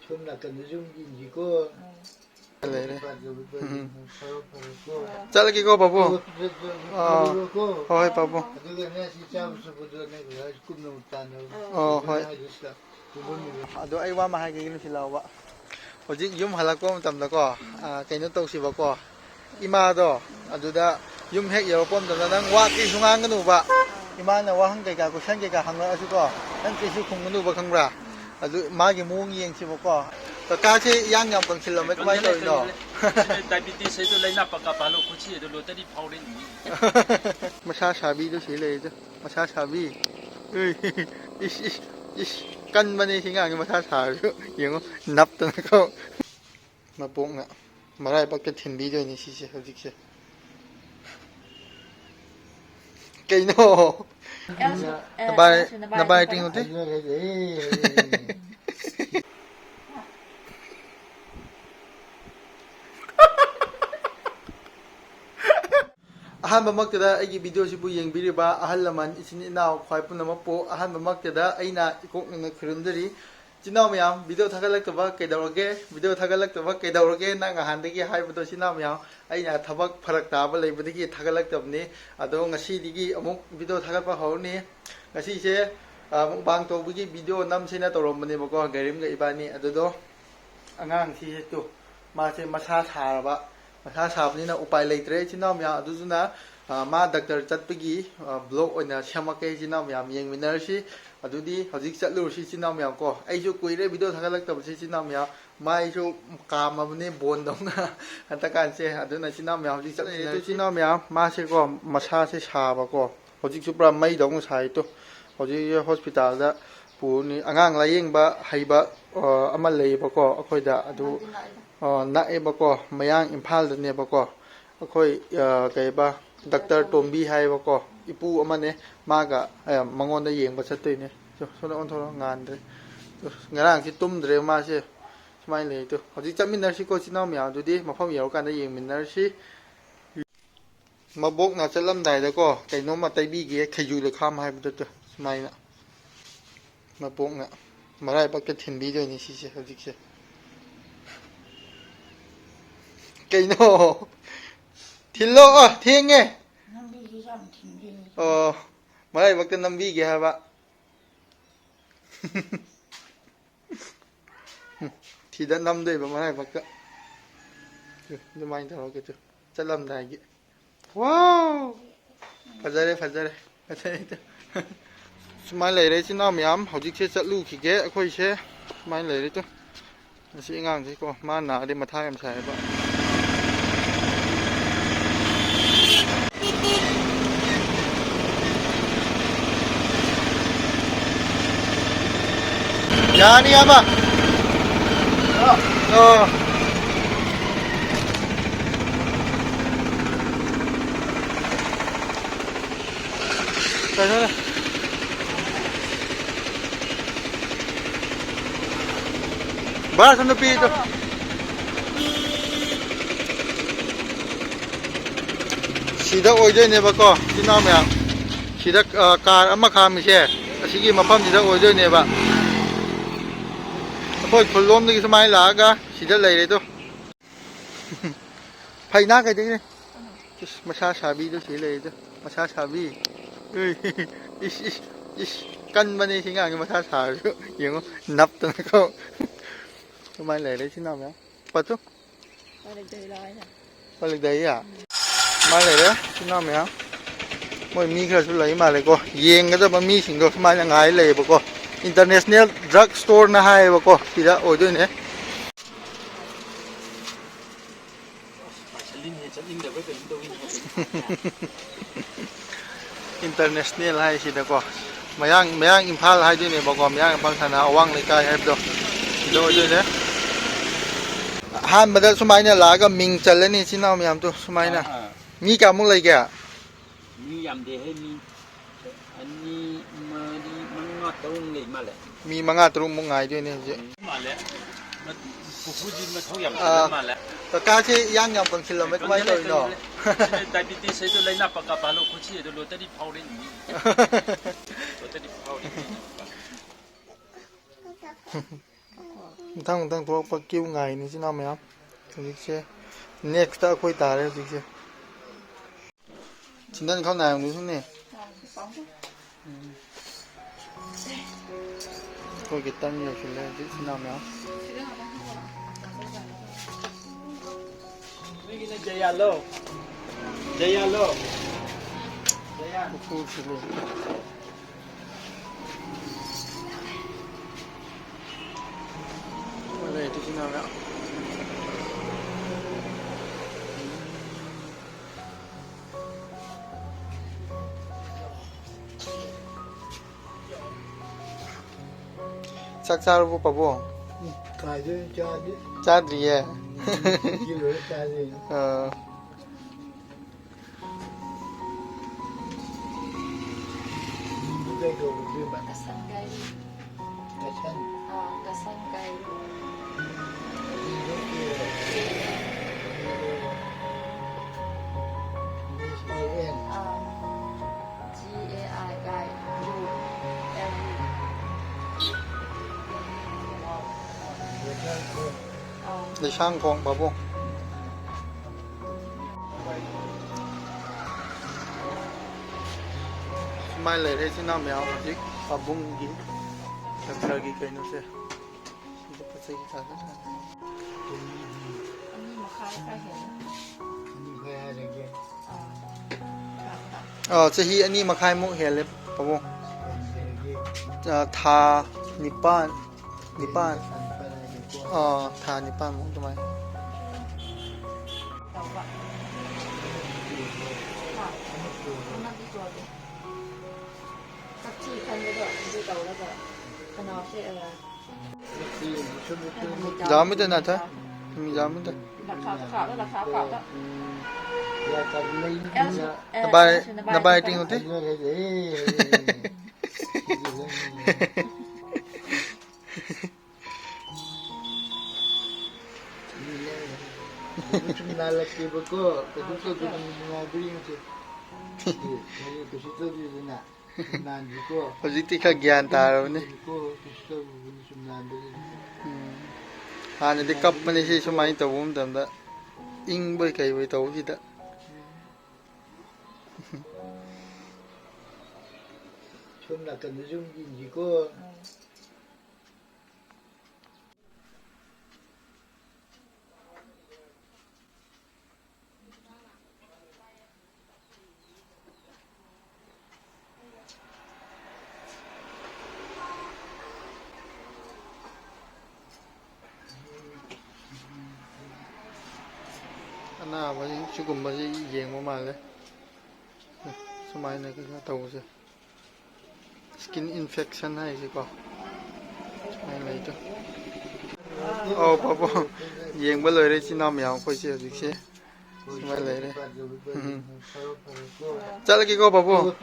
존나 좀 인지고 그래. 잘기고 바보. 허이 바보. 허이. ꯑꯗꯣ ꯑꯩ ꯋꯥ ꯑꯃ ꯍꯥꯏꯒꯦ ꯅꯨꯡꯁꯤꯜꯂꯛꯑꯣꯕ ꯍꯧꯖꯤꯛ ꯌꯨꯝ ꯍꯜꯂꯛꯄ ꯃꯇꯝꯗꯀꯣ ꯀꯩꯅꯣ ꯇꯧꯁꯤꯕꯀꯣ ꯏꯃꯥꯗꯣ ꯑꯗꯨꯗ ꯌꯨꯝ ꯍꯦꯛ ꯌꯧꯔꯛꯄ ꯃꯇꯝꯗ ꯅꯪ ꯋꯥ ꯀꯩꯁꯨ ꯉꯥꯡꯒꯅꯨꯕ 이마나 와한 개가 고산 개가 항아가지고 한 개씩 공부도 bakang라 아주 마기 몽 이행시보고 까지 양양 방실로면 그만 떠이노 다이비티스에도 레나 빠까 발로 고치에도 로터리 파우린 마사 샤비도 실레죠 마사 샤비 이씨 깐만이 생각이 마사 샤죠 이거 납던 거 마봉나 말아야 밖에 텐비더니 시시 허직시 cây nô bài tiếng không thế ꯑꯍꯥꯟꯕ ꯃꯛꯇꯗ ꯑꯩꯒꯤ ꯚꯤꯗꯤꯑꯣꯁꯤꯕꯨ ꯌꯦꯡꯕꯤꯔꯤꯕ ꯑꯍꯜ ꯂꯃꯟ ꯏꯆꯤꯟ ꯏꯅꯥꯎ ꯈ꯭ꯋꯥꯏ ꯄꯨꯝꯅꯃꯛꯄꯨ ꯑꯍꯥꯟꯕ ꯃꯛꯇꯗ ꯑꯩꯅ ꯏꯀꯣꯛꯅꯅ ꯈꯨꯔꯨꯝꯖꯔꯤ ꯆꯤꯟꯅꯥꯎ ꯃꯌꯥꯝ ꯚꯤꯗꯤꯑꯣ ꯊꯥꯒꯠꯂꯛꯇꯕ ꯀꯩꯗꯧꯔꯒꯦ ꯅꯪ ꯅꯍꯥꯟꯗꯒꯤ ꯍꯥꯏꯕꯗꯣ ꯆꯤꯟꯅꯥꯎ ꯃꯌꯥꯝ ꯑꯩꯅ ꯊꯕꯛ ꯐꯔꯛ ꯇꯥꯕ ꯂꯩꯕꯗꯒꯤ ꯊꯥꯒꯠꯂꯛꯇꯕꯅꯤ ꯑꯗꯣ ꯉꯁꯤꯗꯒꯤ ꯑꯃꯨꯛ ꯚꯤꯗꯤꯑꯣ ꯊꯥꯒꯠꯄ ꯍꯧꯔꯅꯤ ꯉꯁꯤꯁꯦ ꯃꯨꯛꯕꯥꯡ ꯇꯧꯕꯒꯤ ꯚꯤꯗꯤꯑꯣ ꯅꯝꯁꯦꯅ ꯇꯧꯔꯝꯕꯅꯦꯕꯀꯣ ꯒꯥꯔꯤꯝꯒ ꯏꯕꯥꯅꯤ ꯑꯗꯨꯗꯣ ꯑꯉꯥꯡꯁꯤ ꯇꯨ ꯃꯥꯁꯦ ꯃꯁꯥ ꯁꯥꯕꯅꯤꯅ ꯎꯄꯥꯏ ꯂꯩꯇ꯭ꯔꯦ ꯆꯤꯟꯅꯥꯎ ꯃꯌꯥꯝ ꯑꯗꯨꯗꯨꯅ ꯃꯥ ꯗꯣꯛꯇꯔ ꯆꯠꯄꯒꯤ ꯕ꯭ꯂꯣꯛ ꯑꯣꯏꯅ ꯁꯦꯝꯃꯛꯀꯦ ꯆꯤꯟꯅꯥꯎ ꯃꯌꯥꯝ ꯌꯦꯡꯃꯤꯟꯅꯔꯁꯤ ꯑꯗꯨꯗꯤ ꯍꯧꯖꯤꯛ ꯆꯠꯂꯨꯔꯁꯤ ꯆꯤꯟꯅꯥꯎ ꯃꯌꯥꯝ ꯀꯣ ꯑꯩꯁꯨ ꯀꯨꯏꯔꯦ ꯚꯤꯗꯤꯑꯣ ꯊꯥꯒꯠꯂꯛꯇꯕꯁꯤ ꯆꯤꯟꯅꯥꯎ ꯃꯌꯥꯝ ꯃꯥꯏꯁꯨ ꯀꯥꯝꯃꯕꯅꯦ ꯕꯣꯟꯗꯧꯅ ꯍꯟꯗꯛꯀꯥꯟꯁꯦ ꯑꯗꯨꯅ ꯆꯤꯟꯅꯥꯎ ꯃꯌꯥꯝ ꯍꯧꯖꯤꯛ ꯆꯠꯂꯤꯅꯦ ꯆꯤꯟꯅꯥꯎ ꯃꯌꯥꯝ ꯃꯥꯁꯦꯀꯣ ꯃꯁꯥꯁꯦ ꯁꯥꯕꯀꯣ ꯍꯧꯖꯤꯛꯁꯨ ꯄꯨꯔꯥ ꯃꯩꯗꯧꯅ ꯁꯥꯏꯇꯣ ꯍꯧꯖꯤꯛ ꯍꯣꯁꯄꯤꯇꯥꯜꯗ ꯄꯨꯔꯅꯤ ꯑꯉꯥꯡ ꯂꯥꯌꯦꯡꯕ ꯍꯩꯕ ꯑꯃ ꯂꯩꯌꯦꯕꯀꯣ ꯑꯩꯈꯣꯏꯗ ꯑꯗꯨ ꯅꯛꯑꯦꯕꯀꯣ ꯃꯌꯥꯡ ꯏꯝꯐꯥꯜꯗꯅꯦꯕꯀꯣ ꯑꯩꯈꯣꯏ ꯀꯩꯕ ꯗꯥꯛꯇꯔ ꯇꯣꯝꯕꯤ ꯍꯥꯏꯕꯀꯣ ꯏꯄꯨ ꯑꯃꯅꯦ ꯃꯥꯒ ꯃꯉꯣꯟꯗ ꯌꯦꯡꯕ ꯆꯠꯇꯣꯏꯅꯦ ꯁꯣꯝꯗ ꯑꯣꯟꯊꯣꯔꯛ ꯉꯥꯟꯗ꯭ꯔꯦ ꯉꯔꯥꯡꯁꯤ ꯇꯨꯝꯗ꯭ꯔꯦ ꯃꯥꯁꯦ ꯁꯨꯃꯥꯏꯅ ꯂꯩꯗꯣ ꯍꯧꯖꯤꯛ ꯆꯠꯃꯤꯟꯅꯔꯁꯤꯀꯣ ꯆꯤꯟꯅꯥꯎ ꯃꯌꯥꯝ ꯑꯗꯨꯗꯤ ꯃꯐꯝ ꯌꯧꯔꯀꯥꯟꯗ ꯌꯦꯡꯃꯤꯟꯅꯔꯁꯤ ꯃꯕꯣꯛꯅ ꯆꯠꯂꯝꯗꯥꯏꯗꯀꯣ ꯀꯩꯅꯣꯝꯃ ꯇꯩꯕꯤꯒꯦ ꯈꯩꯖꯨ ꯂꯩꯈꯥꯝ ꯍꯥꯏꯕꯗꯨ ꯁꯨꯃꯥꯏꯅ ꯃꯕꯣꯛꯅ ꯃꯔꯥꯏꯕꯛꯇ ꯊꯤꯟꯕꯤꯗꯣꯏꯅꯤ ꯁꯤꯁꯦ ꯍꯧꯖꯤꯛꯁꯦ ꯀꯩꯅꯣ ꯊꯤꯜꯂꯣ ꯊꯦꯡꯉꯦ ꯃꯔꯥꯏꯕꯛꯇ ꯅꯝꯕꯤꯒꯦ ꯍꯥꯏꯕ ꯁꯤꯗ ꯅꯝꯗꯣꯏꯕ ꯃꯔꯥꯏꯕꯛꯇ ꯑꯗꯨꯃꯥꯏꯅ ꯇꯧꯔꯒꯦ ꯇꯨ ꯆꯠꯂꯝꯗꯥꯏꯒꯤ ꯋꯥꯎ ꯐꯖꯔꯦ ꯁꯨꯃꯥꯏꯅ ꯂꯩꯔꯦ ꯏꯆꯤꯟ ꯏꯅꯥꯎ ꯃꯌꯥꯝ ꯍꯧꯖꯤꯛꯁꯦ ꯆꯠꯂꯨꯈꯤꯒꯦ ꯑꯩꯈꯣꯏꯁꯦ ꯁꯨꯃꯥꯏꯅ ꯂꯩꯔꯦ ꯇꯨ ꯉꯁꯤ ꯑꯉꯥꯡꯁꯦꯀꯣ ꯃꯥ ꯅꯥꯔꯗꯤ ꯃꯊꯥ ꯌꯥꯝ ꯁꯥꯏꯌꯦꯕ Yani ama. Sana. Bara sa nupi ito. Sida oidoy ba ko? Sinamya. Sida car ama khamise. Asigi mafam sida oidoy ba. ꯑꯩꯈꯣꯏ ꯈꯨꯜꯂꯣꯝꯗꯒꯤ ꯁꯨꯃꯥꯏꯅ ꯂꯥꯛꯑꯒ ꯁꯤꯗ ꯂꯩꯔꯦꯗꯣ ꯐꯩꯅꯥ ꯀꯩꯗꯩꯅꯦ ꯃꯁꯥ ꯁꯥꯕꯤꯗꯣ ꯁꯤ ꯂꯩꯔꯦꯗꯣ ꯃꯁꯥ ꯁꯥꯕꯤ 이씨 깐만이 생각이 뭐 다 사죠 영어 납던 거 정말 내래 지나면 봤죠? 빨리 돼야 말 내래 지나면 뭐 미가 줄 lấy mà lại cô yeng cái đó mi sinh đó mà là ngài lấy bà cô international drug store na hai bà cô thì đã ôi đôi nè international hai gì đó cô mayang Imphal hai đôi nè bà cô mayang Imphal thằng nào Awang lấy cái hai đó thì đôi nè han mà đó số mai nè lá cái mình chân lên nè xin nào mày tu số mai nè mi cả muốn lấy kìa mi yam de he mi ani ma di manga tong le ma le mi manga tru mo ngaiด้วยเนี่ย ma le ma pu fu ji ma thau yam ma le ตะกาที่ย่างยำกันคิโลเมตรไม่ต่อยเนาะ diabetes sai to lai na pa ka pa lo khu chi do lo ta di phau rin lo ta di phau rin ꯃꯊꯪ ꯊꯣꯛꯂꯛꯄ Q ꯉꯥꯏꯅꯤ ꯏꯆꯤꯟ ꯏꯅꯥꯎ ꯃꯌꯥꯝ ꯍꯧꯖꯤꯛꯁꯦ next ꯑꯩꯈꯣꯏ ꯇꯥꯔꯦ ꯍꯧꯖꯤꯛꯁꯦ 진단이 가면 나요 무슨네 거기 땀이 오실래 지나면 여기는 제야로 제야로 제야 후실래 원래 이렇게 지나면 싹 자르고 바보 가지 짜지 짜드리에 길을 짜지 이거 우리 막 Kasangay. 가찬 Kasangay. G-A-I guy. 내 샹공 바보 스마일 레레 지나면 아직 바봉기 닥터기 그이노세 이제 빠세기 가서 Ani makai kai hen. 이거 하는 chahi ani makhai mu hele babu tha nipan tha nipan mu tumai Tàu vợ. Hôm nay đi chùa đi. Các chị thân với vợ đi tàu đó vợ. Còn nó sẽ là jamida na tha mi jamida là khảo đó là khảo đó. nabai ting hote 좀 날라게 보고 그것도 좀 나들이면서 그것도 주나 난 주고 hojikti kha gyan tarabne 주고 그것도 좀 나들이 hanadi kapmani si sumai tawum tamda ing boy kai boy taw sida 좀 약간 늦은 긴지고 anaba sigumba si yengma male sumai na ka tawse skin infection hai si ko sumai lai to babu yengba loire chinam yaw khoi se hojik se sumai lai re chalagi ko babu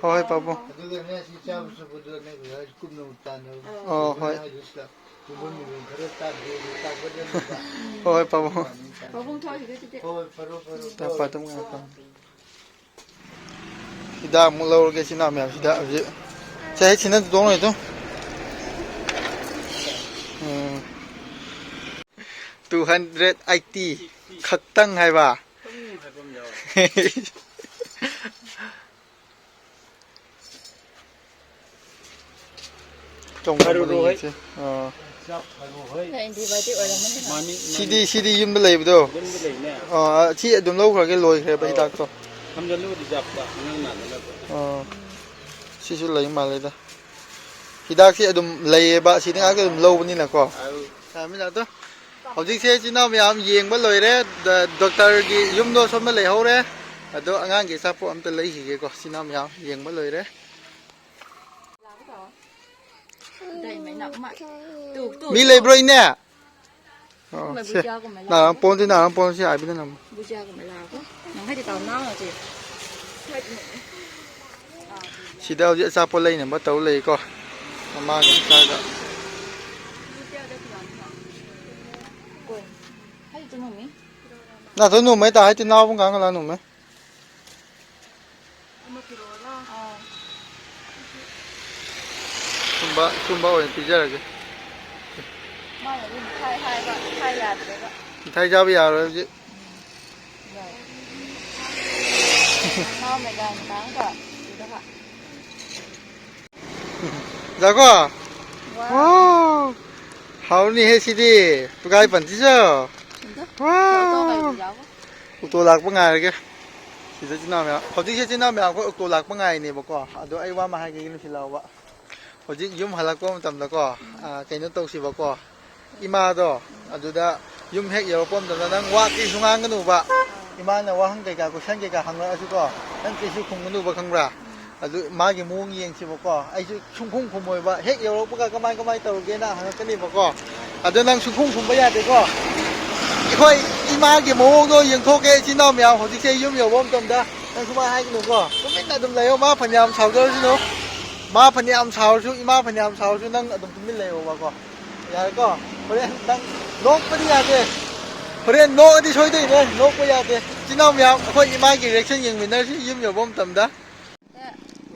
hoi babu 그거는 진짜 무슨 보도네 그거 꿈도 못 타는 hoi 부모님은 그랬다 그랬다 그랬다 hoi babu Có vung thôi thì cứ chị. 바로 ta patam nga ka hidak mu lawr ke chinam yaw hidak je chai chinan dong le to 280 khakhtang hai ba trông Haru ro hai. Này đi vào tiệm ở đây mới mani sidi yumda leibdo dim bi leine chi adum lo khra ge loi khre ba hidak to hamjalu di japta nang na la si su lei ma le da hidak si adum lei ba si nga ge adum lo ni na ko ta mi da to hojik se chinam yam yeng ba loi re doctor gi yumdo som ma lei ho re ado angang gi sa po am ta lei hi ge ko chinam yam yeng ba loi re đây mày nặng mà. Tủ mi lei bro ine mày bùi cha của mày na làm. pon ti na pon si ai bi na Bùi cha của mày làm quá. Nó hay thì tàu nào rồi chị. sida hojik sa po lei na ba tau lei ko ama ga sa ga Quên. Hay cho nó mày. na tho nu mai ta hai ti na bong ga la nu mai ꯁꯨꯝꯕ ꯑꯣꯏꯅ ꯄꯤꯖꯔꯒꯦ ꯃꯥꯅ ꯑꯗꯨꯝ ꯍꯥꯏꯕ ꯍꯥꯏ ꯌꯥꯗ꯭ꯔꯦꯕ ꯃꯤꯊꯥꯏ ꯆꯥꯕ ꯌꯥꯔꯣꯏ ꯍꯧꯖꯤꯛ ꯃꯥ madam ꯇꯥꯡꯒ 이러가 자고 와 오 하우니 해시디 누가 반지죠 진짜? 와 가고 옥도 락pa ngài sida jinamya hojik se jinamya ko 옥도 락pa ngai ni bako ado ai wa ma ha ge ni silawa hojik yum halakpa matam da ko kaino tausi bako ima do aduda yum hek yero pom da nang wa ki sungang gnu ba ima na wa hang kai ka ko san kai ka hang la asu ko nang ki su khung gnu ba khangbra adu ma gi muong yeng si bako ai su sungkhung khumoi ba hek yero ba ka kamai tauge na hang ka ni bako ado nang sungkhung khum ba ya de ko khoi ima gi muong do yeng thoke jinamya hojik se yum yo bom tam da nang su ma hai gnu ko tumin na dum layo ma phanyam chau do su no ma phanyam chau su ima phanyam chau su nang adum tumin layo ba ko ya ko horen nang nok pa di ya de horen nok di soi dei ne nok pa ya de jinamya khoi ima gi reaction yeng min na si yum yo bom tam da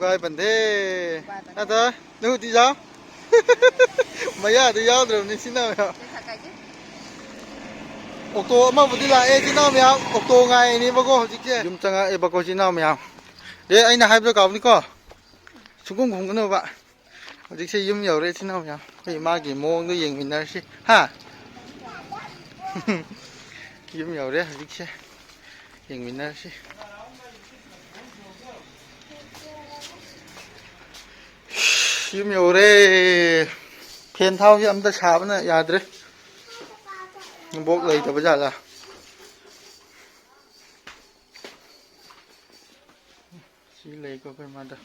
gai ban de a ta nu ti ja ma ya de yao de ni jinamya 옥도 아마부디 라에 지나면 옥도 가이니 보고 hojikse yum changa e bako jinamya de aina haibdo kaubniko sungkung khungno ba hojikse yum yore jinamya hoi ma gi mong do yengminarsi ha yum yore hojikse yengminarsi yum yore fen thau hi amda sabna yadre bốc lấy cho bây giờ là chỉ lấy có cái mà đó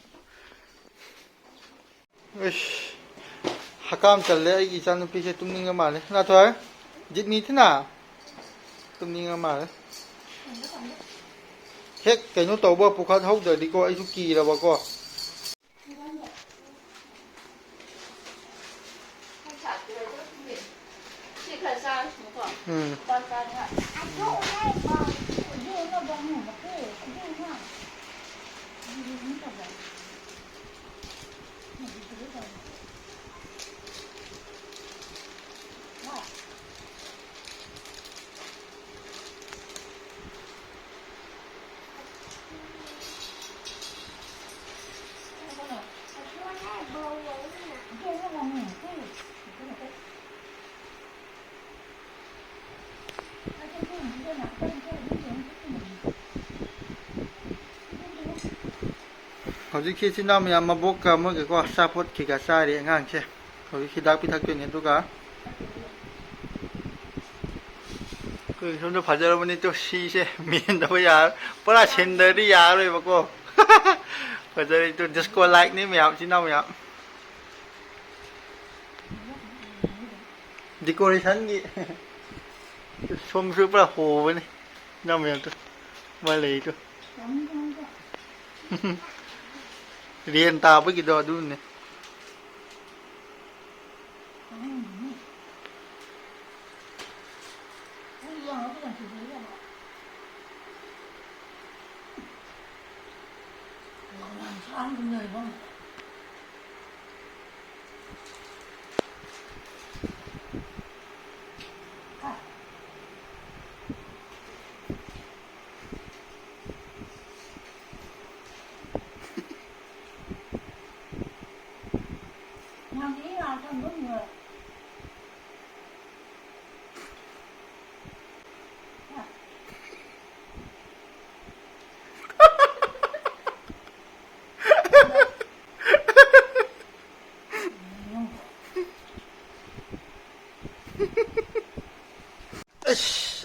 hakam chal le ai chan pi se tumning ga male na thoi jit ni thina tumning ga male hek cái nó tàu bơ pukhat hau de di ko ai su ki ra ba ko hojik se jinamya ma bok ka mo ge ko sapot ki ga sa ri ngang che hojik hidak pi thak ne tu ga 그 손도 바자라보니 또 시세 미인다고 야 뭐라 젠더리 야로 먹고 바자리 또 디스코 라이크 니 매우 지나 매우 디코레이션 기 솜수 뿌라 호버니 나 매우 또 말레이 또 리엔 따보기도 어두네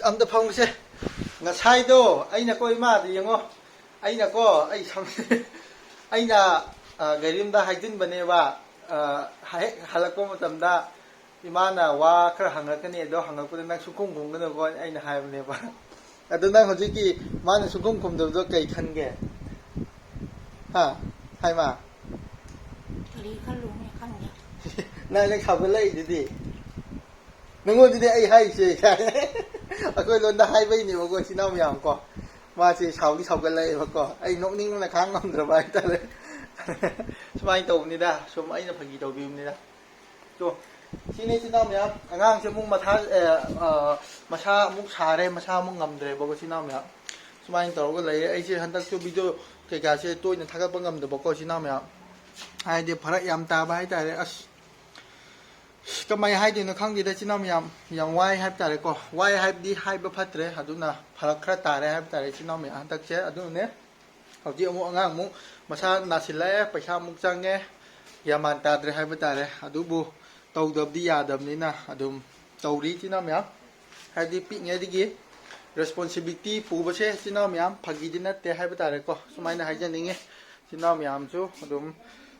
amda phong se nga sai do aina ko ima de yango aina ko ai sam aina garim da haijin bane ba halako matam da imana wa khar hangakani do hangakku nang sukung gungna ko aina haibne ba adu nang hojiki mana sukung kum do kai khange ha hai ma 리 칼로 네 칸게 na le khab lai didi nungo didi ai hai se akoi lon da hai bai ni ba ko sinam yang ko ma se chau ki chau ga lai ba ko ai nok ning na khang ngam dra bai ta le ꯁꯨꯃꯥꯏꯅ ꯇꯧꯕꯅꯤꯗ ꯁꯨꯝ ꯑꯩꯅ ꯐꯥꯒꯤ ꯇꯧꯕꯤꯕꯅꯤꯗ ꯇꯣ ꯁꯤꯅꯤ ꯏꯆꯤꯟꯅꯥꯎ ꯃꯌꯥꯝ ꯑꯉꯥꯡꯁꯦ ꯑꯃꯨꯛ ꯃꯁꯥ ꯑꯃꯨꯛ ꯁꯥꯔꯦ ꯃꯁꯥ ꯑꯃꯨꯛ ꯉꯝꯗ꯭ꯔꯦꯕꯀꯣ ꯏꯆꯤꯟꯅꯥꯎ ꯃꯌꯥꯝ ꯁꯨꯃꯥꯏꯅ ꯇꯧꯔꯒ ꯂꯩꯔꯦ ꯑꯩꯁꯦ ꯍꯟꯗꯛꯁꯨ ꯚꯤꯗꯤꯑꯣ ꯀꯩꯀꯥꯁꯦ ꯇꯣꯏꯅ ꯊꯥꯒꯠꯄ ꯉꯝꯗꯕꯀꯣ ꯏꯆꯤꯟꯅꯥꯎ ꯃꯌꯥꯝ ꯍꯥꯏꯗꯤ ꯐꯔꯛ ꯌꯥꯝ ꯇꯥꯕ ꯍꯥꯏꯇꯥꯔꯦ ꯑꯁ ꯀꯃꯥꯏ ꯍꯥꯏꯗꯣꯏꯅꯣ ꯈꯪꯗꯦꯗ ꯏꯆꯤꯟꯅꯥꯎ ꯃꯌꯥꯝ ꯌꯥꯝ ꯋꯥꯏ ꯍꯥꯏꯕ ꯇꯥꯔꯦꯀꯣ ꯋꯥꯏ ꯍꯥꯏꯕꯗꯤ ꯍꯥꯏꯕ ꯐꯠꯇ꯭ꯔꯦ ꯑꯗꯨꯅ ꯐꯔꯛ ꯈꯔ ꯇꯥꯔꯦ ꯍꯥꯏꯕ ꯇꯥꯔꯦ ꯏꯆꯤꯟꯅꯥꯎ ꯃꯌꯥꯝ ꯍꯟꯗꯛꯁꯦ ꯑꯗꯨꯅꯅꯦ ꯍꯧꯖꯤꯛ ꯑꯃꯨꯛ ꯑꯉꯥꯡ ꯑꯃꯨꯛ ꯃꯁꯥ ꯅꯥꯁꯤꯜꯂꯛꯑꯦ ꯄꯩꯁꯥ ꯑꯃꯨꯛ ꯆꯪꯉꯦ ꯌꯥꯃꯥꯟ ꯇꯥꯗ꯭ꯔꯦ ꯍꯥꯏꯕ ꯇꯥꯔꯦ ꯑꯗꯨꯕꯨ ꯇꯧꯗꯕꯗꯤ ꯌꯥꯗꯕꯅꯤꯅ ꯑꯗꯨꯝ ꯇꯧꯔꯤ ꯏꯆꯤꯟꯅꯥꯎ ꯃꯌꯥꯝ ꯍꯥꯏꯗꯤ ꯄꯤꯛꯉꯩꯗꯒꯤ ꯔꯦꯁꯄꯣꯟꯁꯤꯕꯤꯂꯤꯇꯤ ꯄꯨꯕꯁꯦ ꯏꯆꯤꯟꯅꯥꯎ ꯃꯌꯥꯝ ꯐꯥꯒꯤꯗꯤ ꯅꯠꯇꯦ ꯍꯥꯏꯕ ꯇꯥꯔꯦꯀꯣ ꯁꯨꯃꯥꯏꯅ ꯍꯥꯏꯖꯅꯤꯡꯉꯤ ꯏꯆꯤꯟꯅꯥꯎ ꯃꯌꯥꯝꯁꯨ ꯑꯗꯨꯝ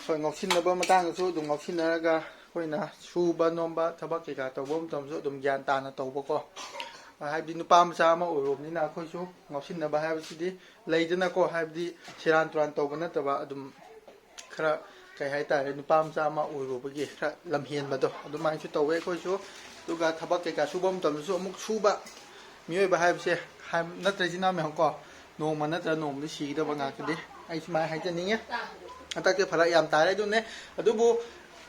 ꯍꯣꯏ ꯉꯥꯎꯁꯤꯟꯅꯕ ꯃꯇꯥꯡꯗꯁꯨ ꯑꯗꯨꯝ ꯉꯥꯎꯁꯤꯟꯅꯔꯒ ꯑꯩꯈꯣꯏꯅ ꯁꯨꯕ ꯅꯣꯝꯕ ꯊꯕꯛ ꯀꯩꯀꯥ ꯇꯧꯕ ꯃꯇꯝꯁꯨ ꯑꯗꯨꯝ ꯒ꯭ꯌꯥꯟ ꯇꯥꯅ ꯇꯧꯕꯀꯣ ꯍꯥꯏꯕꯗꯤ ꯅꯨꯄꯥ ꯃꯆꯥ ꯑꯃ ꯑꯣꯏꯔꯨꯕꯅꯤꯅ ꯑꯩꯈꯣꯏꯁꯨ ꯉꯥꯎꯁꯤꯟꯅꯕ ꯍꯥꯏꯕꯁꯤꯗꯤ ꯂꯩꯗꯅꯀꯣ ꯍꯥꯏꯕꯗꯤ ꯁꯦꯔꯥꯟ ꯇꯨꯔꯥꯟ ꯇꯧꯕ ꯅꯠꯇꯕ ꯑꯗꯨꯝ ꯈꯔ ꯀꯩ ꯍꯥꯏꯇꯥꯔꯦ ꯅꯨꯄꯥ ꯃꯆꯥ ꯑꯃ ꯑꯣꯏꯔꯨꯕꯒꯤ ꯈꯔ ꯂꯝꯍꯦꯟꯕꯗꯣ ꯑꯗꯨꯃꯥꯏꯅꯁꯨ ꯇꯧꯋꯦ ꯑꯩꯈꯣꯏꯁꯨ ꯑꯗꯨꯒ ꯊꯕꯛ ꯀꯩꯀꯥ ꯁꯨꯕ ꯃꯇꯝꯗꯁꯨ ꯑꯃꯨꯛ ꯁꯨꯕ ꯃꯤꯑꯣꯏꯕ ꯍꯥꯏꯕꯁꯦ ꯅꯠꯇ꯭ꯔ 이ꯆꯤꯟ ꯏꯅꯥꯎ ꯀꯣ ꯅꯣꯡꯃ ꯅꯠꯇ꯭ꯔ ꯅꯣꯡꯃꯗꯤ ꯁꯤꯒꯗꯕ ꯉꯥꯛꯇꯗꯤ ꯑꯩ ꯁꯨꯃꯥꯏꯅ ꯍꯥꯏꯖꯅꯤꯡꯉꯦ ꯍꯟꯗꯛꯇꯤ ꯐꯔꯛ ꯌꯥꯝ ꯇꯥꯔꯦ ꯑꯗꯨꯕꯨ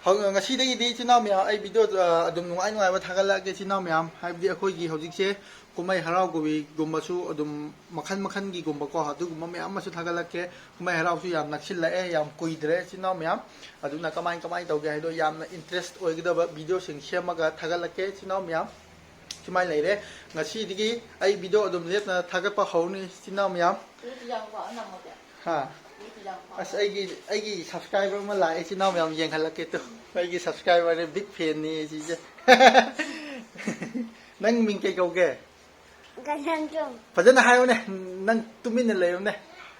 ꯉꯁꯤꯗꯒꯤꯗꯤ 이ꯆꯤꯟ ꯏꯅꯥꯎ ꯃꯌꯥꯝ ꯑꯩ ꯚꯤꯗꯤꯑꯣ ꯑꯗꯨꯝ ꯅꯨꯡꯉꯥꯏꯕ ꯊꯥꯒꯠꯂꯛꯑꯒꯦ 이ꯆꯤꯟ ꯏꯅꯥꯎ ꯃꯌꯥꯝ ꯍꯥꯏꯕꯗꯤ ꯑꯩꯈꯣꯏꯒꯤ ꯍꯧꯖꯤꯛꯁꯦ ꯀꯨꯝꯍꯩ ꯍꯔꯥꯎꯒꯨꯝꯕꯁꯨ ꯑꯗꯨꯝ ꯃꯈꯟ ꯃꯈꯟꯒꯤꯒꯨꯝꯕꯀꯣ ꯑꯗꯨꯒꯨꯝꯕ ꯃꯌꯥꯝ ꯑꯃꯁꯨ ꯊꯥꯒꯠꯂꯛꯀꯦ ꯀꯨꯝꯍꯩ ꯍꯔꯥꯎꯁꯨ ꯌꯥꯝ ꯅꯛꯁꯤꯜꯂꯛꯑꯦ ꯌꯥꯝ ꯀꯨꯏꯗ꯭ꯔꯦ 이ꯆꯤꯟ ꯏꯅꯥꯎ ꯃꯌꯥꯝ ꯑꯗꯨꯅ ꯀꯃꯥꯏ ꯇꯧꯒꯦ ꯍꯥꯏꯗꯣ ꯌꯥꯝꯅ ꯏꯟꯇꯔꯦꯁ ꯑꯣꯏꯒꯗꯕ ꯚꯤꯗꯤꯑꯣꯁꯤꯡ ꯁꯦꯝꯃꯒ ꯊꯥꯒꯠꯂꯛꯀꯦ 이ꯆꯤꯟ ꯏꯅꯥꯎ ꯃꯌꯥꯝ ꯁꯨꯃꯥꯏꯅ ꯂꯩꯔꯦ ꯉꯁꯤꯗꯒꯤ ꯑꯩ ꯚꯤꯗꯤꯑꯣ ꯑꯗꯨꯝ ꯂꯦꯞꯅ ꯊꯥꯒꯠꯄ ꯍꯧꯔꯅꯤ 이ꯆꯤꯟ ꯏꯅꯥꯎ ꯃꯌꯥꯝ ꯍꯥ ꯑꯁ ꯑꯩꯒꯤ ꯁꯕꯁꯀ꯭ꯔꯥꯏꯕꯔ ꯑꯃ ꯂꯥꯛꯑꯦ 이ꯆꯤꯟ ꯏꯅꯥꯎ ꯃꯌꯥꯝ ꯌꯦꯡꯍꯜꯂꯛꯀꯦ ꯇꯨ ꯑꯩꯒꯤ ꯁꯕꯁꯀ꯭ꯔꯥꯏꯕꯔꯅꯦ ꯕꯤꯛ ꯐꯦꯟꯅꯤ ꯁꯤꯁꯦ ꯅꯪ ꯃꯤꯡ ꯀꯩ ꯀꯧꯒꯦ ꯐꯖꯅ ꯍꯥꯏꯌꯣꯅꯦ ꯅꯪ ꯇꯨꯃꯤꯟꯅ ꯂꯩꯌꯣꯅꯦ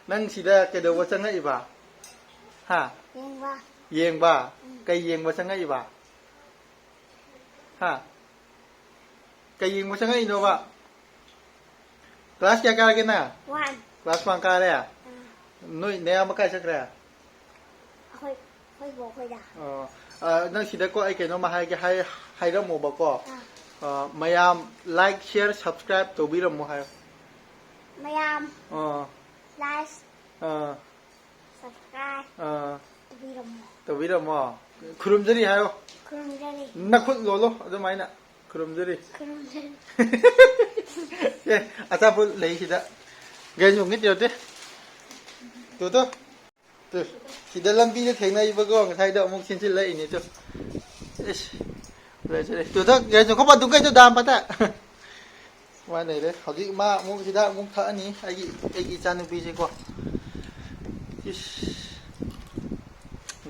ꯅꯪ ꯁꯤꯗ ꯀꯩꯗꯧꯕ ꯆꯪꯉꯛꯏꯕ ꯍꯥ ꯌꯦꯡꯕ ꯀꯩ ꯌꯦꯡꯕ ꯆꯪꯉꯛꯏꯕ ꯍꯥ ꯀꯩ ꯌꯦꯡꯕ ꯆꯪꯉꯛꯏꯅꯣꯕ ꯀ꯭ꯂꯥꯁ ꯀꯌꯥ ꯀꯥꯔꯒꯦ ꯅꯪ ꯀ꯭ꯂꯥꯁ 1 ꯀꯥꯔꯦ ꯅꯣꯏ ꯅꯌꯥꯝꯕ ꯀꯥꯏ ꯆꯠꯈ꯭ꯔꯦ ꯅꯪ ꯁꯤꯗꯀꯣ ꯑꯩ ꯀꯩꯅꯣꯝꯃ ꯍꯥꯏꯔꯝꯃꯣꯕꯀꯣ ꯃꯌꯥꯝ ꯂꯥꯏꯛ ꯁꯤꯌꯔ ꯁꯕꯁꯀ꯭ꯔꯥꯏꯕ ꯇꯧꯕꯤꯔꯝꯃꯣ ꯍꯥꯏꯌꯣ ꯃꯌꯥꯝ ꯂꯥꯏꯛ ꯁꯕꯁꯀ꯭ꯔꯥꯏꯕ ꯇꯧꯕꯤꯔꯝꯃो ꯈꯨꯔꯨꯝꯖꯔꯤ ꯍꯥꯏꯌꯣ ꯅꯈꯨꯠ ꯂꯣꯜꯂꯣ ꯑꯗꯨꯃꯥꯏꯅ ꯈꯨꯔꯨꯝꯖꯔꯤ ꯑꯦ ꯑꯆꯥꯄꯣꯠ ꯂꯩ ꯁꯤꯗ ꯒꯩꯖꯨꯡꯒꯤ ꯇꯤꯔꯣꯇꯦ ꯇꯨ ꯁꯤꯗ ꯂꯝꯕꯤꯗ ꯊꯦꯡꯅꯩꯕꯀꯣ ꯉꯁꯥꯏꯗꯣ ꯑꯃꯨꯛ ꯆꯦꯟꯁꯤꯜꯂꯛꯏꯅꯦ ꯇꯨ 이ꯁ ꯇꯨꯗ ꯒꯩꯖꯨꯡ ꯈꯣꯄ ꯗꯨꯀꯩꯗꯣ ꯗꯥꯝ ꯄꯇꯥ ꯁꯨꯃꯥꯏꯅ ꯂꯩꯔꯦ ꯍꯧꯖꯤꯛ ꯃꯥ ꯑꯃꯨꯛ ꯍꯤꯗꯥꯛ ꯑꯃꯨꯛ ꯊꯛꯑꯅꯤ ꯑꯩꯒꯤ ꯏꯆꯥꯅꯨꯄꯤꯁꯦꯀꯣ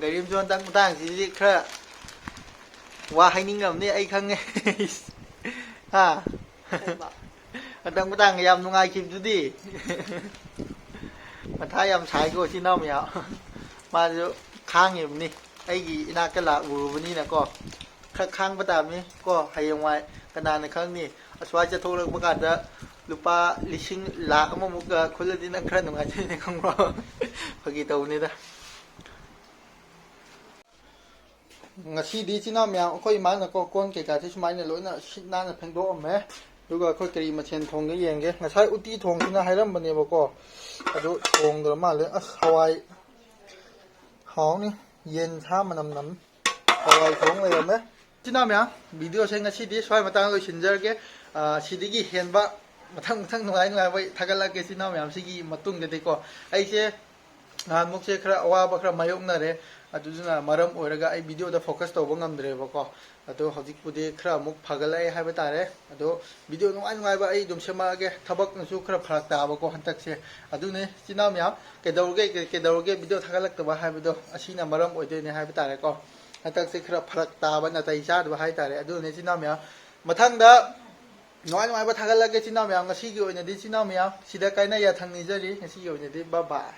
ꯒꯥꯔꯤꯝꯁꯨ ꯍꯟꯗꯛ ꯃꯇꯥꯡꯁꯤꯗꯤ ꯈꯔ ꯋꯥ ꯍꯥꯏꯅꯤꯡꯉꯝꯅꯤ ꯑꯩ ꯈꯪꯉꯦ ꯍꯥ ꯍꯟꯗꯛ ꯃꯇꯥꯡ ꯌꯥꯝ ꯅꯨꯡꯉꯥꯏꯈꯤꯕꯗꯨꯗꯤ ꯃꯊꯥ ꯌꯥꯝ ꯁꯥꯏꯀꯣ 이ꯆꯤꯟ ꯏꯅꯥꯎ ꯃꯌꯥꯝ ꯃꯥꯁꯨ ꯈꯥꯡꯉꯤꯕꯅꯤ ꯑꯩꯒꯤ ꯏꯅꯥꯛꯇ ꯂꯥꯛꯎꯔꯕꯅꯤꯅꯀꯣ ꯈꯔ ꯈꯥꯡꯕ ꯇꯥꯕꯅꯤ ꯀꯣ ꯍꯌꯦꯡꯋꯥꯏ ꯀꯅꯥꯅ ꯈꯪꯅꯤ ꯑꯁ꯭ꯋꯥꯏ ꯆꯠꯊꯣꯛꯂꯛꯄ ꯀꯥꯟꯗ ꯂꯨꯄꯥ ꯂꯥꯛ ꯑꯃꯃꯨꯛꯀ ꯈꯨꯜꯂꯗꯤ ꯅꯪ ꯈꯔ ꯅꯨꯡꯉꯥꯏꯖꯩꯅꯦ ꯈꯪꯕ꯭ꯔꯣ ꯐꯥꯒꯤ ꯇꯧꯕꯅꯤꯗ ꯉꯁꯤꯗꯤ 이ꯆꯤꯟ ꯏꯅꯥꯎ ꯃꯌꯥꯝ ꯑꯩꯈꯣꯏ ꯏꯃꯥꯅꯀꯣ ꯀꯣꯟ ꯀꯩꯀꯥꯁꯦ ꯁꯨꯃꯥꯏꯅ ꯂꯣꯏꯅ ꯁꯤꯠ ꯅꯥꯟꯅ ꯐꯦꯡꯗꯣꯛꯑꯝꯃꯦ ꯑꯗꯨꯒ ꯑꯩꯈꯣꯏ ꯀꯔꯤ ꯃꯊꯦꯜ ꯊꯣꯡꯒꯦ ꯌꯦꯡꯒꯦ ꯉꯁꯥꯏ ꯎꯇꯤ ꯊꯣꯡꯁꯤꯅ ꯍꯥꯏꯔꯝꯕꯅꯦꯕꯀꯣ ꯑꯗꯨ ꯊꯣꯡꯗ꯭ꯔ ꯃꯥꯜꯂꯦ ꯑꯁ ꯍꯋꯥꯏ ꯍꯥꯎꯅꯤ ꯌꯦꯟ ꯁꯥ ꯃꯅꯝ ꯅꯝ ꯍꯋꯥꯏ ꯊꯣꯡ ꯂꯩꯔꯝꯃꯦ 이ꯆꯤꯟ ꯏꯅꯥꯎ ꯃꯌꯥꯝ ꯚꯤꯗꯤꯑꯣꯁꯦ ꯉꯁꯤꯗꯤ ꯁ꯭ꯋꯥꯏ ꯃꯇꯥꯡꯗ ꯂꯣꯏꯁꯤꯟꯖꯔꯒꯦ ꯁꯤꯗꯒꯤ ꯍꯦꯟꯕ ꯃꯊꯪ ꯅꯨꯡꯉꯥꯏꯕ ꯊꯥꯒꯠꯂꯛꯀꯦ 이ꯆꯤꯟ ꯏꯅꯥꯎ ꯃꯌꯥꯝ ꯁꯤꯒꯤ ꯃꯇꯨꯡꯗꯗꯤꯀꯣ ꯑꯩꯁꯦ ꯅꯍꯥꯟꯃꯨꯛꯁꯦ ꯈꯔ ꯑꯋꯥꯕ ꯈꯔ ꯃꯥꯌꯣꯛꯅꯔꯦ ꯑꯗꯨꯗꯨꯅ ꯃꯔꯝ ꯑꯣꯏꯔꯒ ꯑꯩ ꯚꯤꯗꯤꯑꯣꯗ ꯐꯣꯀꯁ ꯇꯧꯕ ꯉꯝꯗ꯭ꯔꯦꯕꯀꯣ ꯑꯗꯣ ꯍꯧꯖꯤꯛꯄꯨꯗꯤꯈꯔ ꯑꯃꯨꯛ ꯐꯒꯠꯂꯛꯑꯦ ꯍꯥꯏꯕ ꯇꯥꯔꯦ ꯑꯗꯣ ꯚꯤꯗꯤꯑꯣ ꯅꯨꯡꯉꯥꯏꯕ ꯑꯩ ꯑꯗꯨꯝ ꯁꯦꯝꯃꯛꯑꯒꯦ ꯊꯕꯛꯅꯁꯨꯈꯔ ꯐꯔꯛ ꯇꯥꯕꯀꯣ ꯍꯟꯗꯛꯁꯦ ꯑꯗꯨꯅꯦ 이ꯆꯤꯟ ꯏꯅꯥꯎ ꯃꯌꯥꯝ ꯀꯩꯗꯧꯔꯒꯦ ꯚꯤꯗꯤꯑꯣ ꯊꯥꯒꯠꯂꯛꯇꯕ ꯍꯥꯏꯕꯗꯣ ꯑꯁꯤꯅ ꯃꯔꯝ ꯑꯣꯏꯗꯣꯏꯅꯦ ꯍꯥꯏꯕ ꯇꯥꯔꯦꯀꯣ ꯍꯟꯗꯛꯁꯦ ꯈꯔ ꯐꯔꯛ ꯇꯥꯕ ꯅꯥꯇꯩ ꯆꯥꯗꯕ ꯍꯥꯏꯇꯥꯔꯦ ꯑꯗꯨꯅꯦ 이ꯆꯤꯟ ꯏꯅꯥꯎ ꯃꯌꯥꯝ ꯃꯊꯪꯗ ꯅꯨꯡꯉꯥꯏꯕ ꯊꯥꯒꯠꯂꯛꯀꯦ 이ꯆꯤꯟ ꯏꯅꯥꯎ ꯃꯌꯥꯝ ꯉꯁꯤꯒꯤ ꯑꯣꯏꯅꯗꯤ 이ꯆꯤꯟ ꯏꯅꯥꯎ ꯃꯌꯥꯝ ꯁꯤꯗ ꯀꯥꯏꯅ ꯌꯥꯊꯪ ꯅꯤꯖꯔꯤ ꯉꯁꯤꯒꯤ ꯑꯣꯏꯅꯗꯤ ꯕꯥꯏ ꯕꯥꯏ